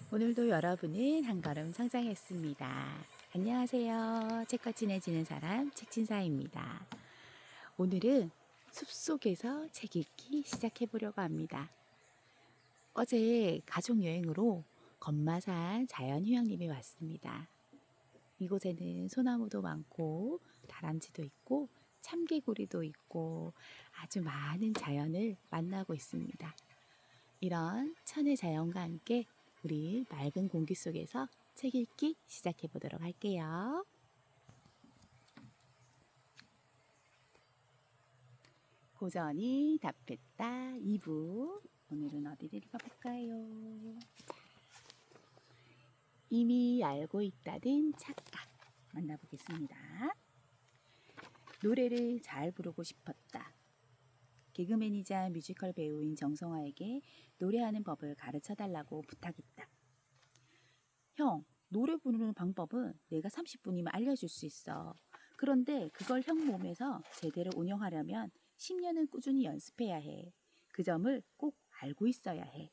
오늘도 여러분은 한 걸음 성장했습니다. 안녕하세요. 책과 친해지는 사람 책진사입니다. 오늘은 숲속에서 책 읽기 시작해 보려고 합니다. 어제 가족 여행으로 건마산 자연휴양림에 왔습니다. 이곳에는 소나무도 많고 다람쥐도 있고 참개구리도 있고 아주 많은 자연을 만나고 있습니다. 이런 천혜 자연과 함께 우리 맑은 공기 속에서 책 읽기 시작해 보도록 할게요. 고전이 답했다 2부. 오늘은 어디를 읽어볼까요? 이미 알고 있다는 착각 만나보겠습니다. 노래를 잘 부르고 싶었다. 개그맨이자 뮤지컬 배우인 정성화에게 노래하는 법을 가르쳐 달라고 부탁했다. 형, 노래 부르는 방법은 내가 30분이면 알려줄 수 있어. 그런데 그걸 형 몸에서 제대로 운영하려면 10년은 꾸준히 연습해야 해. 그 점을 꼭 알고 있어야 해.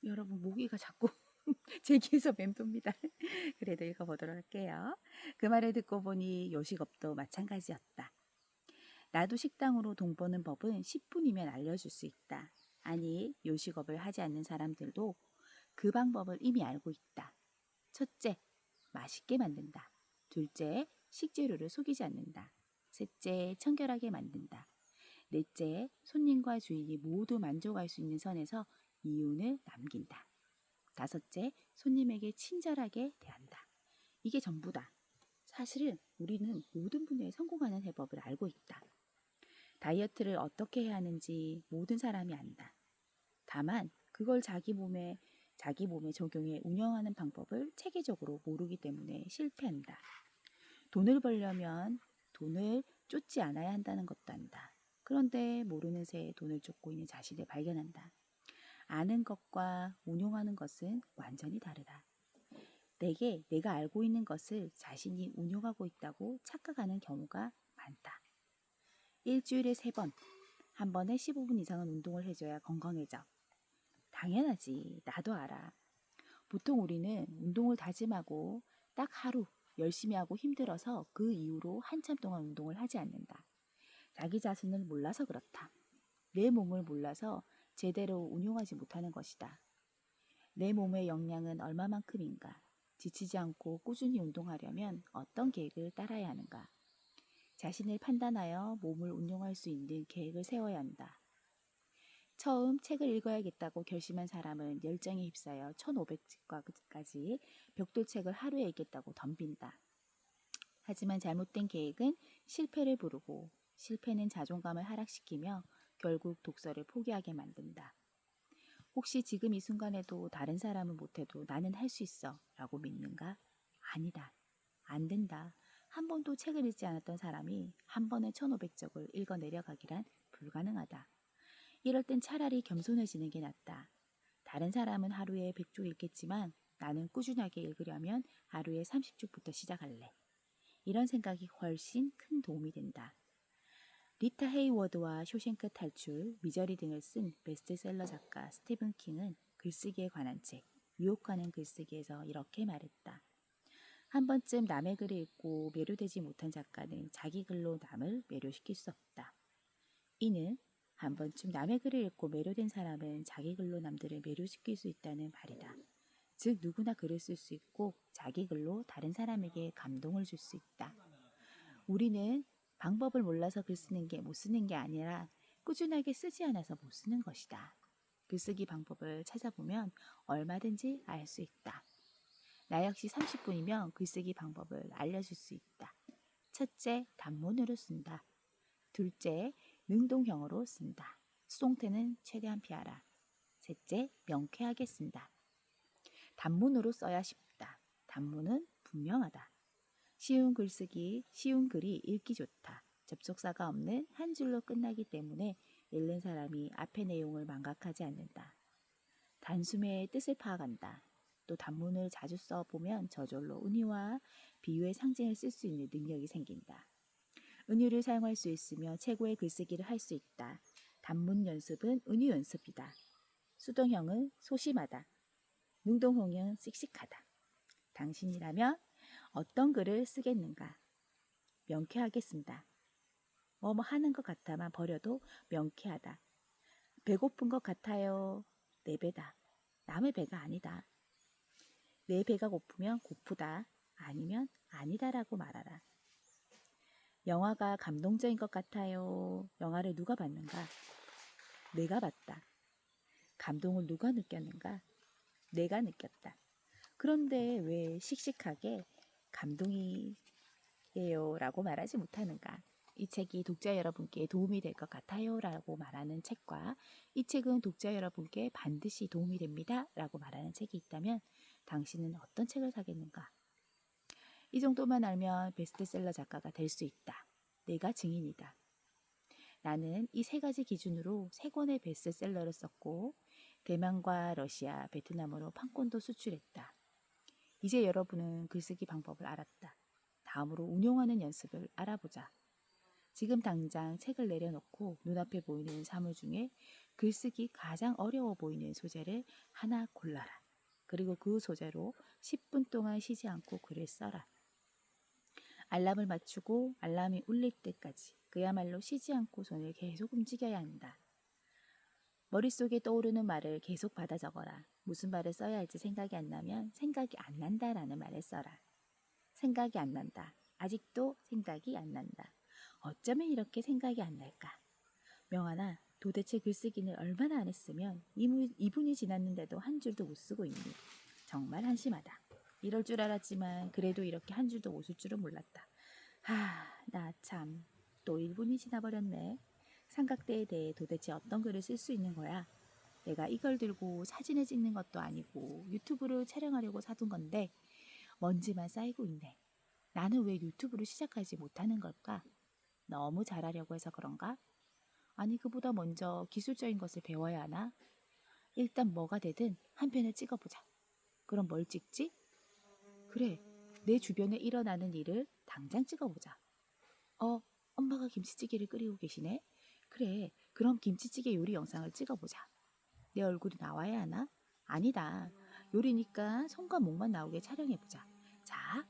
여러분, 모기가 자꾸 제 귀에서 맴돕니다. 그래도 읽어보도록 할게요. 그 말을 듣고 보니 요식업도 마찬가지였다. 나도 식당으로 돈 버는 법은 10분이면 알려줄 수 있다. 아니, 요식업을 하지 않는 사람들도 그 방법을 이미 알고 있다. 첫째, 맛있게 만든다. 둘째, 식재료를 속이지 않는다. 셋째, 청결하게 만든다. 넷째, 손님과 주인이 모두 만족할 수 있는 선에서 이윤을 남긴다. 다섯째, 손님에게 친절하게 대한다. 이게 전부다. 사실은 우리는 모든 분야에 성공하는 해법을 알고 있다. 다이어트를 어떻게 해야 하는지 모든 사람이 안다. 다만 그걸 자기 몸에 적용해 운영하는 방법을 체계적으로 모르기 때문에 실패한다. 돈을 벌려면 돈을 쫓지 않아야 한다는 것도 안다. 그런데 모르는 새에 돈을 쫓고 있는 자신을 발견한다. 아는 것과 운용하는 것은 완전히 다르다. 내가 알고 있는 것을 자신이 운용하고 있다고 착각하는 경우가 많다. 일주일에 3번, 한 번에 15분 이상은 운동을 해줘야 건강해져. 당연하지. 나도 알아. 보통 우리는 운동을 다짐하고 딱 하루 열심히 하고 힘들어서 그 이후로 한참 동안 운동을 하지 않는다. 자기 자신을 몰라서 그렇다. 내 몸을 몰라서 제대로 운용하지 못하는 것이다. 내 몸의 역량은 얼마만큼인가? 지치지 않고 꾸준히 운동하려면 어떤 계획을 따라야 하는가? 자신을 판단하여 몸을 운용할 수 있는 계획을 세워야 한다. 처음 책을 읽어야겠다고 결심한 사람은 열정에 휩싸여 1500책까지 벽돌책을 하루에 읽겠다고 덤빈다. 하지만 잘못된 계획은 실패를 부르고 실패는 자존감을 하락시키며 결국 독서를 포기하게 만든다. 혹시 지금 이 순간에도 다른 사람은 못해도 나는 할 수 있어 라고 믿는가? 아니다. 안 된다. 한 번도 책을 읽지 않았던 사람이 한 번에 1500쪽을 읽어 내려가기란 불가능하다. 이럴 땐 차라리 겸손해지는 게 낫다. 다른 사람은 하루에 100쪽 읽겠지만 나는 꾸준하게 읽으려면 하루에 30쪽부터 시작할래. 이런 생각이 훨씬 큰 도움이 된다. 리타 헤이워드와 쇼생크 탈출, 미저리 등을 쓴 베스트셀러 작가 스티븐 킹은 글쓰기에 관한 책, 유혹하는 글쓰기에서 이렇게 말했다. 한 번쯤 남의 글을 읽고 매료되지 못한 작가는 자기 글로 남을 매료시킬 수 없다. 이는 한 번쯤 남의 글을 읽고 매료된 사람은 자기 글로 남들을 매료시킬 수 있다는 말이다. 즉 누구나 글을 쓸 수 있고 자기 글로 다른 사람에게 감동을 줄 수 있다. 우리는 방법을 몰라서 글 쓰는 게 못 쓰는 게 아니라 꾸준하게 쓰지 않아서 못 쓰는 것이다. 글쓰기 방법을 찾아보면 얼마든지 알 수 있다. 나 역시 30분이면 글쓰기 방법을 알려줄 수 있다. 첫째, 단문으로 쓴다. 둘째, 능동형으로 쓴다. 수동태는 최대한 피하라. 셋째, 명쾌하게 쓴다. 단문으로 써야 쉽다. 단문은 분명하다. 쉬운 글쓰기, 쉬운 글이 읽기 좋다. 접속사가 없는 한 줄로 끝나기 때문에 읽는 사람이 앞의 내용을 망각하지 않는다. 단숨에 뜻을 파악한다. 또 단문을 자주 써보면 저절로 은유와 비유의 상징을 쓸 수 있는 능력이 생긴다. 은유를 사용할 수 있으며 최고의 글쓰기를 할 수 있다. 단문 연습은 은유 연습이다. 수동형은 소심하다. 능동홍은 씩씩하다. 당신이라면 어떤 글을 쓰겠는가? 명쾌하게 쓴다. 뭐뭐 하는 것 같아만 버려도 명쾌하다. 배고픈 것 같아요. 내 배다. 남의 배가 아니다. 내 배가 고프면 고프다. 아니면 아니다라고 말하라. 영화가 감동적인 것 같아요. 영화를 누가 봤는가? 내가 봤다. 감동을 누가 느꼈는가? 내가 느꼈다. 그런데 왜 씩씩하게 감동이에요 라고 말하지 못하는가? 이 책이 독자 여러분께 도움이 될 것 같아요 라고 말하는 책과 이 책은 독자 여러분께 반드시 도움이 됩니다 라고 말하는 책이 있다면 당신은 어떤 책을 사겠는가? 이 정도만 알면 베스트셀러 작가가 될 수 있다. 내가 증인이다. 나는 이 세 가지 기준으로 세 권의 베스트셀러를 썼고 대만과 러시아, 베트남으로 판권도 수출했다. 이제 여러분은 글쓰기 방법을 알았다. 다음으로 운용하는 연습을 알아보자. 지금 당장 책을 내려놓고 눈앞에 보이는 사물 중에 글쓰기 가장 어려워 보이는 소재를 하나 골라라. 그리고 그 소재로 10분 동안 쉬지 않고 글을 써라. 알람을 맞추고 알람이 울릴 때까지 그야말로 쉬지 않고 손을 계속 움직여야 한다. 머릿속에 떠오르는 말을 계속 받아 적어라. 무슨 말을 써야 할지 생각이 안 나면 생각이 안 난다라는 말을 써라. 생각이 안 난다. 아직도 생각이 안 난다. 어쩌면 이렇게 생각이 안 날까? 명하나 도대체 글쓰기는 얼마나 안 했으면 2분이 지났는데도 한 줄도 못 쓰고 있니? 정말 한심하다. 이럴 줄 알았지만 그래도 이렇게 한 줄도 못 쓸 줄은 몰랐다. 나 참. 또 1분이 지나버렸네. 삼각대에 대해 도대체 어떤 글을 쓸 수 있는 거야? 내가 이걸 들고 사진을 찍는 것도 아니고 유튜브를 촬영하려고 사둔 건데 먼지만 쌓이고 있네. 나는 왜 유튜브를 시작하지 못하는 걸까? 너무 잘하려고 해서 그런가? 아니 그보다 먼저 기술적인 것을 배워야 하나? 일단 뭐가 되든 한 편을 찍어보자. 그럼 뭘 찍지? 그래, 내 주변에 일어나는 일을 당장 찍어보자. 엄마가 김치찌개를 끓이고 계시네? 그래, 그럼 김치찌개 요리 영상을 찍어보자. 내 얼굴이 나와야 하나? 아니다. 요리니까 손과 목만 나오게 촬영해보자. 자,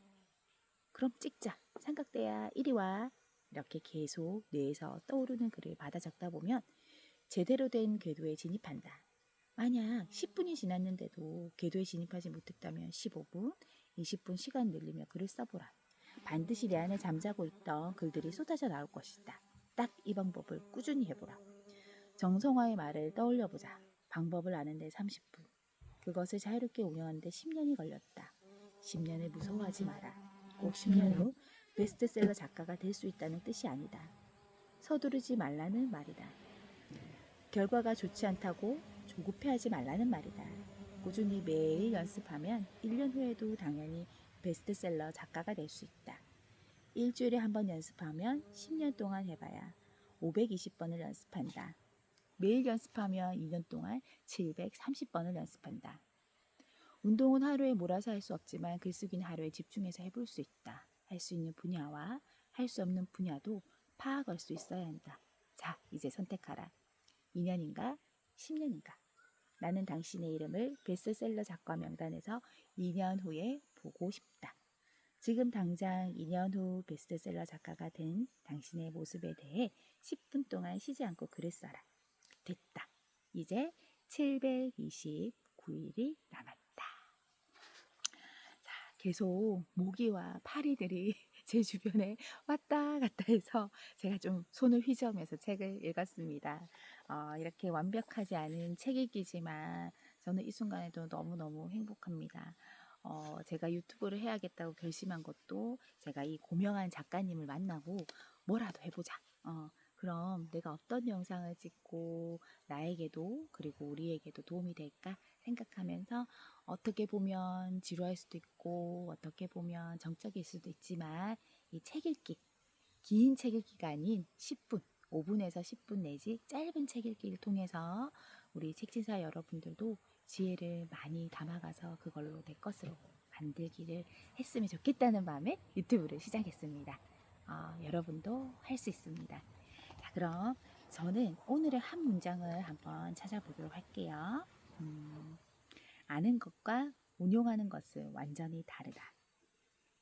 그럼 찍자. 삼각대야, 이리 와. 이렇게 계속 뇌에서 떠오르는 글을 받아 적다 보면 제대로 된 궤도에 진입한다. 만약 10분이 지났는데도 궤도에 진입하지 못했다면 15분, 20분 시간 늘리며 글을 써보라. 반드시 내 안에 잠자고 있던 글들이 쏟아져 나올 것이다. 딱 이 방법을 꾸준히 해보라. 정성화의 말을 떠올려보자. 방법을 아는데 30분. 그것을 자유롭게 운영하는데 10년이 걸렸다. 10년을 무서워하지 마라. 꼭 10년 후 베스트셀러 작가가 될 수 있다는 뜻이 아니다. 서두르지 말라는 말이다. 결과가 좋지 않다고 조급해하지 말라는 말이다. 꾸준히 매일 연습하면 1년 후에도 당연히 베스트셀러 작가가 될 수 있다. 일주일에 한 번 연습하면 10년 동안 해봐야 520번을 연습한다. 매일 연습하면 2년 동안 730번을 연습한다. 운동은 하루에 몰아서 할 수 없지만 글쓰기는 하루에 집중해서 해볼 수 있다. 할 수 있는 분야와 할 수 없는 분야도 파악할 수 있어야 한다. 자, 이제 선택하라. 2년인가? 10년인가? 나는 당신의 이름을 베스트셀러 작가 명단에서 2년 후에 보고 싶다. 지금 당장 2년 후 베스트셀러 작가가 된 당신의 모습에 대해 10분 동안 쉬지 않고 글을 써라. 됐다. 이제 729일이 남았다. 자, 계속 모기와 파리들이 제 주변에 왔다 갔다 해서 제가 좀 손을 휘저으면서 책을 읽었습니다. 이렇게 완벽하지 않은 책 읽기지만 저는 이 순간에도 너무너무 행복합니다. 제가 유튜브를 해야겠다고 결심한 것도 제가 이 고명한 작가님을 만나고 뭐라도 해보자. 그럼 내가 어떤 영상을 찍고 나에게도 그리고 우리에게도 도움이 될까 생각하면서 어떻게 보면 지루할 수도 있고 어떻게 보면 정적일 수도 있지만 이 책 읽기, 긴 책 읽기가 아닌 10분, 5분에서 10분 내지 짧은 책 읽기를 통해서 우리 책진사 여러분들도 지혜를 많이 담아가서 그걸로 내 것으로 만들기를 했으면 좋겠다는 마음에 유튜브를 시작했습니다. 여러분도 할 수 있습니다. 자, 그럼 저는 오늘의 한 문장을 한번 찾아보도록 할게요. 아는 것과 운용하는 것은 완전히 다르다.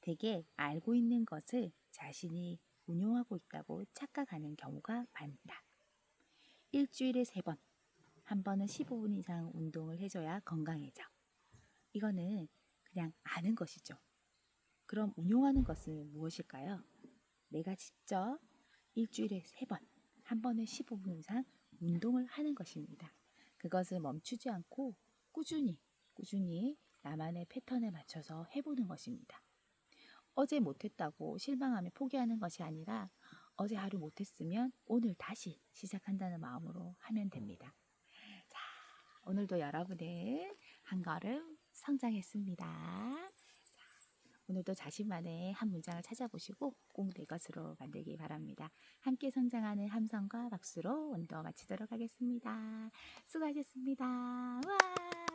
대개 알고 있는 것을 자신이 운용하고 있다고 착각하는 경우가 많다. 일주일에 3번, 한 번은 15분 이상 운동을 해줘야 건강해져. 이거는 그냥 아는 것이죠. 그럼 운용하는 것은 무엇일까요? 내가 직접 일주일에 3번, 한 번에 15분 이상 운동을 하는 것입니다. 그것을 멈추지 않고 꾸준히 나만의 패턴에 맞춰서 해보는 것입니다. 어제 못했다고 실망하며 포기하는 것이 아니라 어제 하루 못했으면 오늘 다시 시작한다는 마음으로 하면 됩니다. 자, 오늘도 여러분은 한 걸음 성장했습니다. 자, 오늘도 자신만의 한 문장을 찾아보시고 꼭 내 것으로 만들기 바랍니다. 함께 성장하는 함성과 박수로 운동 마치도록 하겠습니다. 수고하셨습니다. 와!